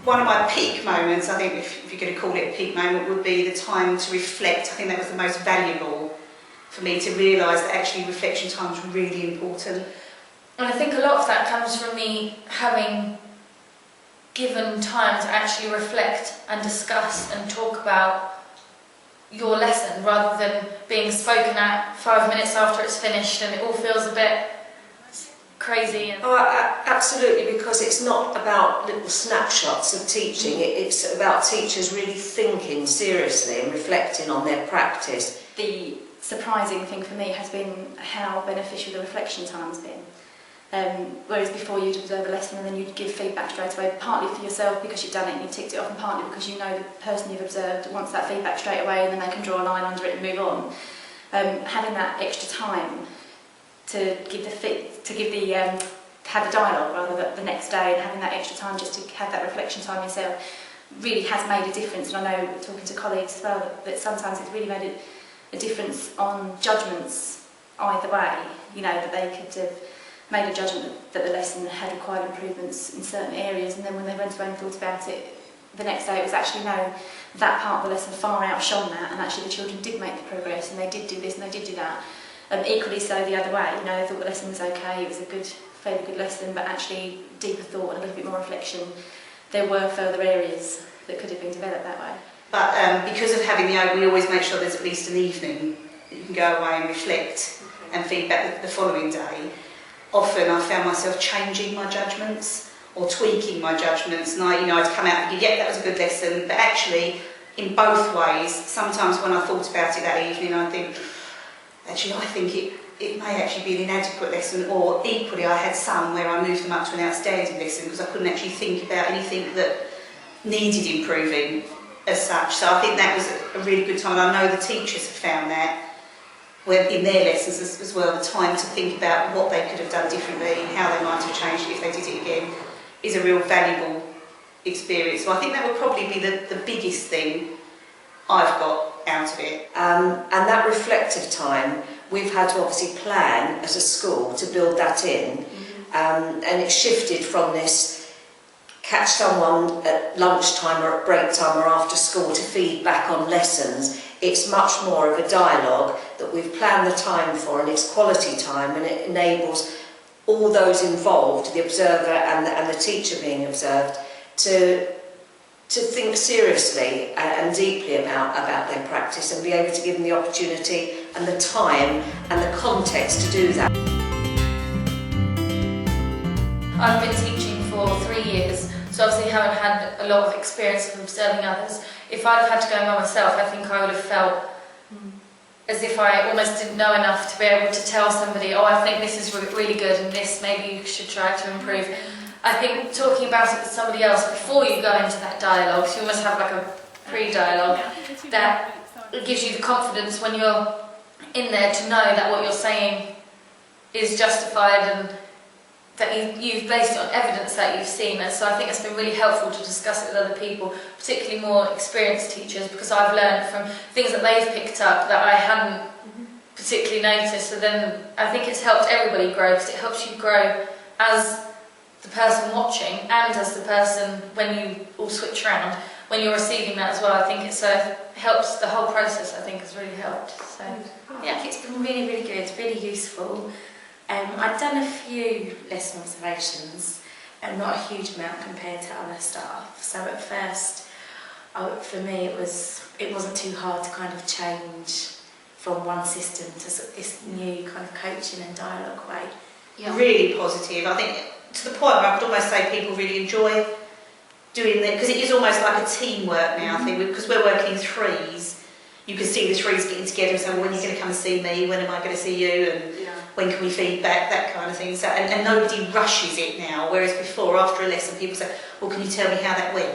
One of my peak moments, I think if you're going to call it a peak moment, would be the time to reflect. I think that was the most valuable for me, to realise that actually reflection time was really important. And I think a lot of that comes from me having given time to actually reflect and discuss and talk about your lesson, rather than being spoken at 5 minutes after it's finished and it all feels a bit crazy. Absolutely, because it's not about little snapshots of teaching, it's about teachers really thinking seriously and reflecting on their practice. The surprising thing for me has been how beneficial the reflection time has been. Whereas before you'd observe a lesson and then you'd give feedback straight away, partly for yourself because you've done it and you've ticked it off, and partly because you know the person you've observed wants that feedback straight away and then they can draw a line under it and move on. Having that extra time to have the dialogue rather the next day, and having that extra time just to have that reflection time yourself really has made a difference. And I know, talking to colleagues as well, that sometimes it's really made a difference on judgments either way. You know, that they could have made a judgment that the lesson had required improvements in certain areas, and then when they went away and thought about it the next day, it was actually, no, that part of the lesson far outshone that, and actually the children did make the progress and they did do this and they did do that. Equally so the other way, you know, they thought the lesson was okay, it was a fairly good lesson, but actually deeper thought and a little bit more reflection, there were further areas that could have been developed that way. But because of having the open, we always make sure there's at least an evening that you can go away and reflect and feedback the following day. Often I found myself changing my judgments or tweaking my judgments, and I'd come out thinking, yeah, that was a good lesson, but actually in both ways. Sometimes when I thought about it that evening, I think it may actually be an inadequate lesson, or equally I had some where I moved them up to an outstanding lesson because I couldn't actually think about anything that needed improving as such. So I think that was a really good time, and I know the teachers have found that in their lessons as well, the time to think about what they could have done differently, how they might have changed it if they did it again, is a real valuable experience. So I think that would probably be the biggest thing I've got out of it. And that reflective time, we've had to obviously plan as a school to build that in, and it's shifted from this catch someone at lunchtime or at break time or after school to feed back on lessons. It's much more of a dialogue that we've planned the time for, and it's quality time, and it enables all those involved, the observer and the teacher being observed, to think seriously and deeply about their practice, and be able to give them the opportunity and the time and the context to do that. I've been teaching for 3 years, so obviously haven't had a lot of experience of observing others. If I'd have had to go by myself, I think I would have felt as if I almost didn't know enough to be able to tell somebody, oh, I think this is really good and this maybe you should try to improve. I think talking about it with somebody else before you go into that dialogue, so you almost have like a pre-dialogue, that gives you the confidence when you're in there to know that what you're saying is justified and that you've based it on evidence that you've seen. And so I think it's been really helpful to discuss it with other people, particularly more experienced teachers, because I've learned from things that they've picked up that I hadn't particularly noticed. So then I think it's helped everybody grow, because it helps you grow as the person watching and as the person when you all switch around, when you're receiving that as well. I think it helps the whole process. I think has really helped. So yeah, I think it's been really, really good, really useful. I've done a few lesson observations, and not a huge amount compared to other staff. So at first, for me, it wasn't too hard to kind of change from one system to this new kind of coaching and dialogue way. Yeah. Really positive. I think to the point where I could almost say people really enjoy doing that, because it is almost like a teamwork now. I think because we're working in threes, you can see the threes getting together and saying, well, when are you going to come and see me? When am I going to see you? And when can we feedback? That kind of thing. So, and nobody rushes it now, whereas before, after a lesson, people say, well, can you tell me how that went?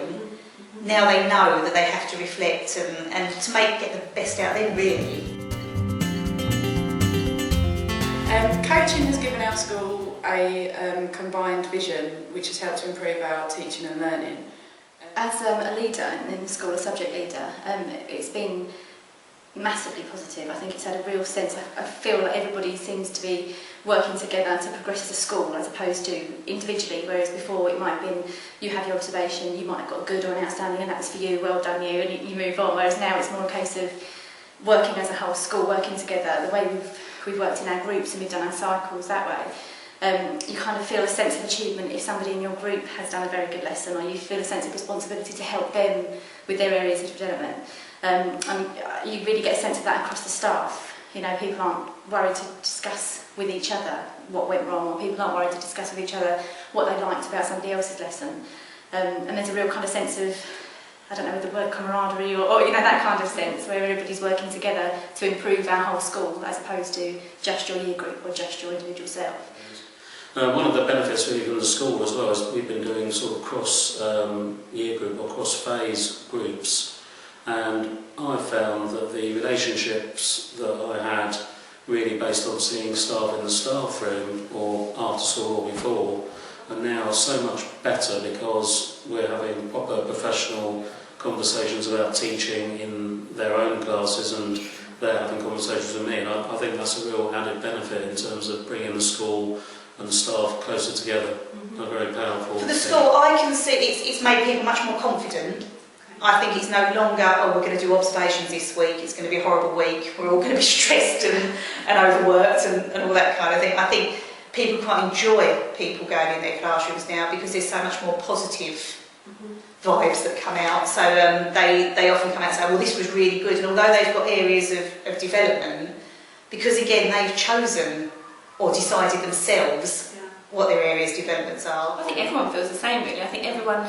Now they know that they have to reflect and to get the best out of them, really. Coaching has given our school a combined vision which has helped to improve our teaching and learning. As a leader in the school, a subject leader, it's been massively positive. I think it's had a real sense. I feel like everybody seems to be working together to progress as a school as opposed to individually, whereas before it might have been you have your observation, you might have got a good or an outstanding and that was for you, well done you, and you move on, whereas now it's more a case of working as a whole school, working together, the way we've worked in our groups and we've done our cycles that way. You kind of feel a sense of achievement if somebody in your group has done a very good lesson, or you feel a sense of responsibility to help them with their areas of development. And you really get a sense of that across the staff. You know, people aren't worried to discuss with each other what went wrong, or people aren't worried to discuss with each other what they liked about somebody else's lesson. And there's a real kind of sense of, I don't know, the word camaraderie or you know, that kind of sense where everybody's working together to improve our whole school as opposed to just your year group or just your individual self. One of the benefits really from the school as well is we've been doing sort of cross year group or cross phase groups, and I found that the relationships that I had really based on seeing staff in the staff room or after school or before are now so much better because we're having proper professional conversations about teaching in their own classes and they're having conversations with me, and I think that's a real added benefit in terms of bringing the school and the staff closer together. A very powerful For the thing. school, I can see it's made people much more confident. I think it's no longer, oh, we're going to do observations this week, it's going to be a horrible week, we're all going to be stressed and overworked and all that kind of thing. I think people quite enjoy people going in their classrooms now because there's so much more positive vibes that come out. So they often come out and say, well, this was really good. And although they've got areas of development, because again, they've chosen or decided themselves what their areas of developments are. I think everyone feels the same really. I think everyone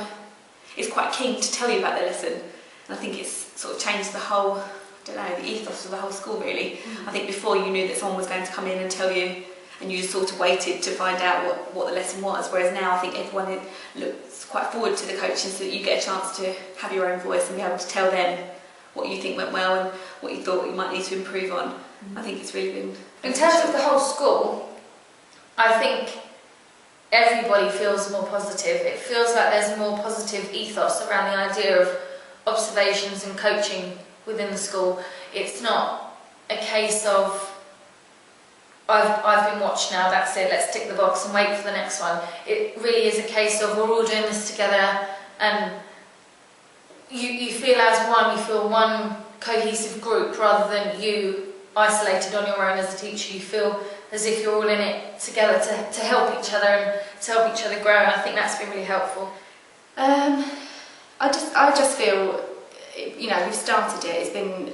is quite keen to tell you about their lesson. And I think it's sort of changed the whole, I don't know, the ethos of the whole school really. I think before you knew that someone was going to come in and tell you and you just sort of waited to find out what the lesson was, whereas now I think everyone looks quite forward to the coaching so that you get a chance to have your own voice and be able to tell them what you think went well and what you thought you might need to improve on. I think it's really been... In terms of the whole school, I think everybody feels more positive. It feels like there's a more positive ethos around the idea of observations and coaching within the school. It's not a case of I've been watched now, that's it, let's tick the box and wait for the next one. It really is a case of we're all doing this together, and you feel as one, you feel one cohesive group rather than you isolated on your own as a teacher. You feel as if you're all in it together to help each other and to help each other grow, and I think that's been really helpful. I just feel, you know, we've started it, it's been,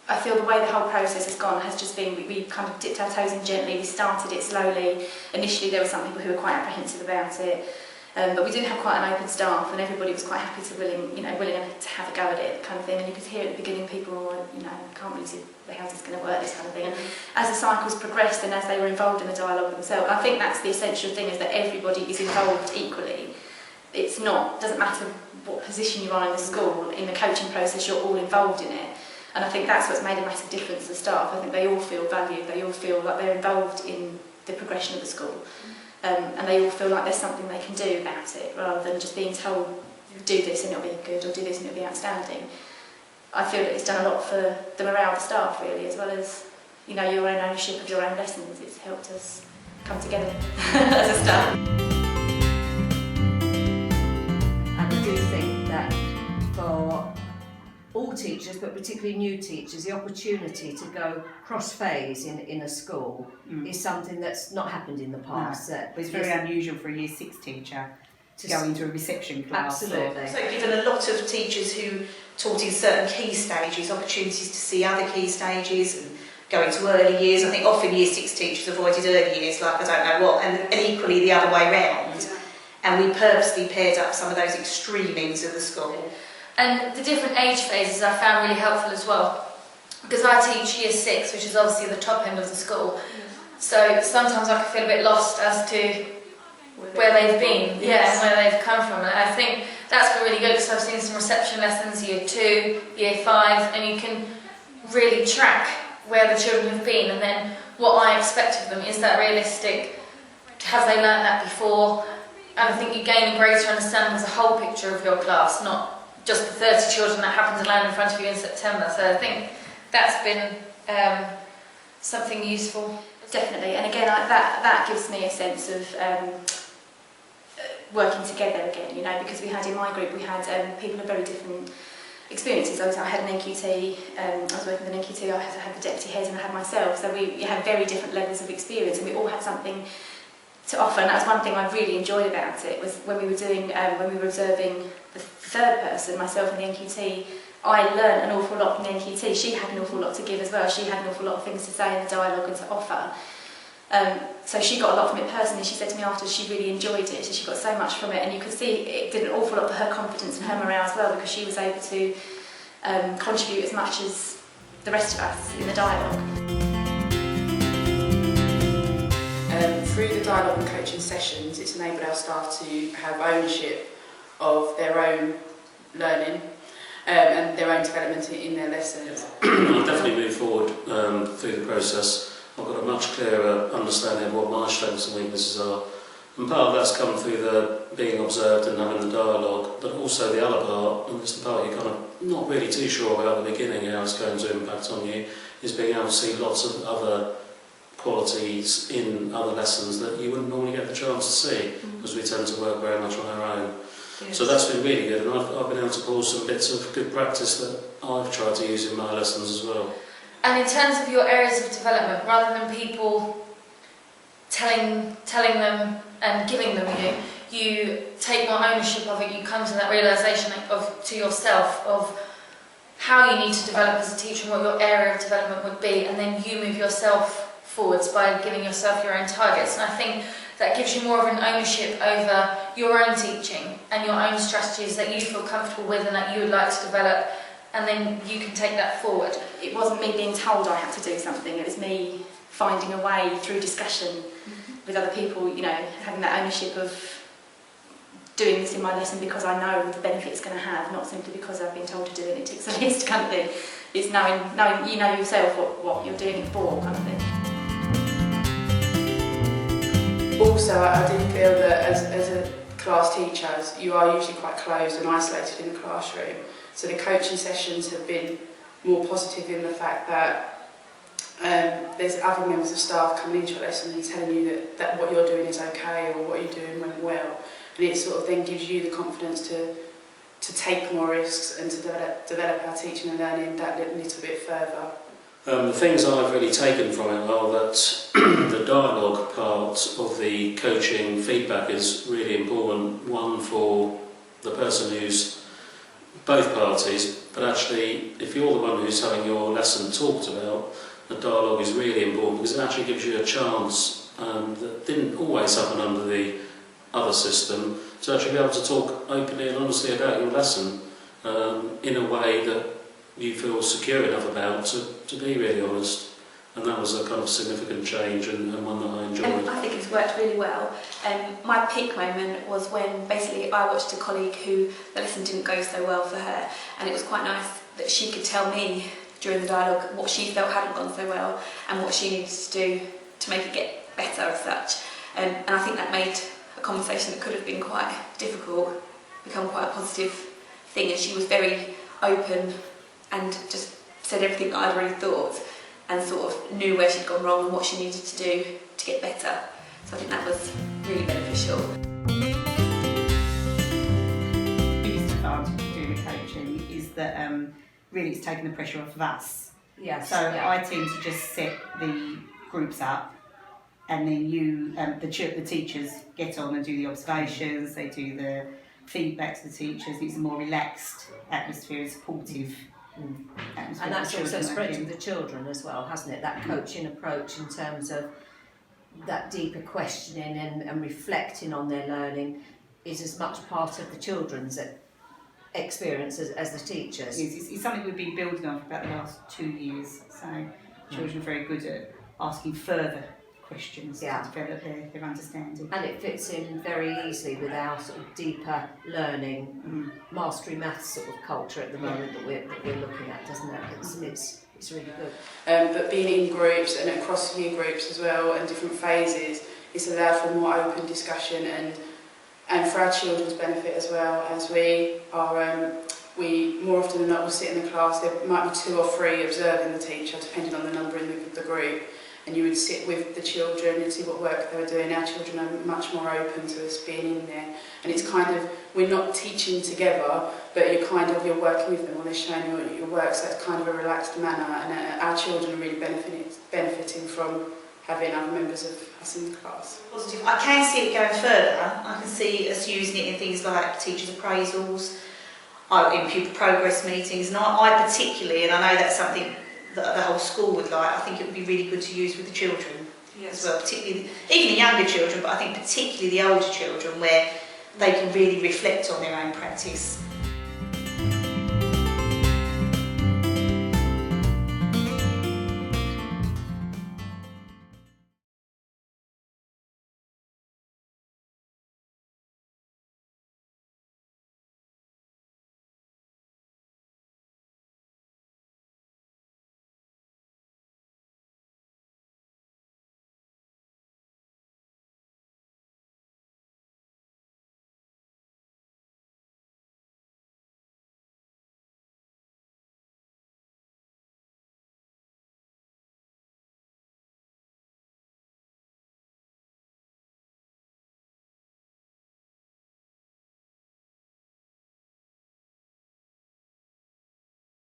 I feel the way the whole process has gone has just been, we kind of dipped our toes in gently, we started it slowly. Initially there were some people who were quite apprehensive about it, but we did have quite an open staff and everybody was quite happy to willing to have a go at it kind of thing, and you could hear at the beginning people were, you know, can't really see how's this going to work, this kind of thing. And as the cycles progressed and as they were involved in the dialogue themselves, I think that's the essential thing, is that everybody is involved equally. It's not, doesn't matter what position you're on in the school, in the coaching process you're all involved in it. And I think that's what's made a massive difference to the staff. I think they all feel valued, they all feel like they're involved in the progression of the school. And they all feel like there's something they can do about it, rather than just being told, do this and it'll be good, or do this and it'll be outstanding. I feel that it's done a lot for the morale of the staff really, as well as, you know, your own ownership of your own lessons. It's helped us come together as a staff. And I do think that for all teachers, but particularly new teachers, the opportunity to go cross-phase in a school is something that's not happened in the past. No, it's very unusual for a Year 6 teacher to go into a reception class. Absolutely. So given a lot of teachers who taught in certain key stages, opportunities to see other key stages and go into early years. I think often Year 6 teachers avoided early years like I don't know what, and equally the other way round. And we purposely paired up some of those extreme ends of the school. And the different age phases I found really helpful as well, because I teach Year 6, which is obviously the top end of the school. So sometimes I can feel a bit lost as to where they've been, and where they've come from. And I think that's been really good, because I've seen some reception lessons, Year 2, Year 5, and you can really track where the children have been. And then what I expect of them. Is that realistic? Have they learnt that before? And I think you gain a greater understanding as a whole picture of your class, not just the 30 children that happen to land in front of you in September. So I think that's been something useful. Definitely, and again, that gives me a sense of working together again, you know, because we had in my group, we had people of very different experiences. I had an NQT, I was working with an NQT, I had the deputy head and I had myself, so we had very different levels of experience and we all had something to offer, and that was one thing I really enjoyed about it, was when we were doing, when we were observing the third person, myself and the NQT, I learned an awful lot from the NQT. She had an awful lot to give as well. She had an awful lot of things to say in the dialogue and to offer. So she got a lot from it personally. She said to me after she really enjoyed it. She got so much from it, and you could see it did an awful lot for her confidence and her morale as well, because she was able to contribute as much as the rest of us in the dialogue. Through the dialogue and coaching sessions, it's enabled our staff to have ownership of their own learning and their own development in their lessons. I've definitely moved forward through the process. I've got a much clearer understanding of what my strengths and weaknesses are. And part of that's come through the being observed and having the dialogue, but also the other part, and it's the part you're kind of not really too sure about at the beginning how it's going to impact on you, is being able to see lots of other qualities in other lessons that you wouldn't normally get the chance to see, because we tend to work very much on our own. Yes. So that's been really good, and I've been able to pull some bits of good practice that I've tried to use in my lessons as well. And in terms of your areas of development, rather than people telling them and giving them you take more ownership of it. You come to that realisation to yourself of how you need to develop as a teacher and what your area of development would be, and then you move yourself forwards by giving yourself your own targets. And I think that gives you more of an ownership over your own teaching and your own strategies that you feel comfortable with and that you would like to develop, and then you can take that forward. It wasn't me being told I had to do something, it was me finding a way through discussion with other people, you know, having that ownership of doing this in my lesson because I know the benefit it's going to have, not simply because I've been told to do it and it ticks a list kind of thing. It's knowing you know yourself what you're doing it for kind of thing. Also, I do feel that as a class teacher, you are usually quite closed and isolated in the classroom. So the coaching sessions have been more positive in the fact that there's other members of staff coming into your lesson and telling you that what you're doing is okay or what you're doing went well. And it sort of then gives you the confidence to take more risks and to develop our teaching and learning that little bit further. The things I've really taken from it are that the dialogue part of the coaching feedback is really important. One for the person who's both parties, but actually if you're the one who's having your lesson talked about, the dialogue is really important because it actually gives you a chance that didn't always happen under the other system, to actually be able to talk openly and honestly about your lesson in a way that you feel secure enough about to be really honest. And that was a kind of significant change and one that I enjoyed. I think it's worked really well. My peak moment was when basically I watched a colleague who the lesson didn't go so well for her, and it was quite nice that she could tell me during the dialogue what she felt hadn't gone so well and what she needed to do to make it get better as such. And I think that made a conversation that could have been quite difficult become quite a positive thing, and she was very open and just said everything that I'd already thought and sort of knew where she'd gone wrong and what she needed to do to get better. So I think that was really beneficial. The biggest advantage of doing the coaching is that really it's taken the pressure off of us. Yes. So I tend to just set the groups up, and then the teachers get on and do the observations, they do the feedback to the teachers. It's a more relaxed atmosphere, supportive atmosphere. And that's also spread to the children as well, hasn't it? That coaching approach in terms of that deeper questioning and reflecting on their learning is as much part of the children's experience as the teachers. It's something we've been building on for about the last 2 years. So children are very good at asking further questions to develop their understanding. And it fits in very easily with our sort of deeper learning, mastery maths sort of culture at the moment that we're looking at, doesn't it? It's really good. But being in groups and across year groups as well and different phases, it's allowed for more open discussion and for our children's benefit as well, as we are, we more often than not will sit in the class, there might be 2 or 3 observing the teacher depending on the number in the group, and you would sit with the children and see what work they were doing. Our children are much more open to us being in there, and it's kind of, we're not teaching together, but you're working with them, or they're showing you your work, so it's kind of a relaxed manner, and our children are really benefiting from having other members of us in the class. Positive. I can see it going further. I can see us using it in things like teachers' appraisals, in pupil progress meetings, and I particularly, and I know that's something that the whole school would like, I think it would be really good to use with the children as well, particularly, even the younger children, but I think particularly the older children, where they can really reflect on their own practice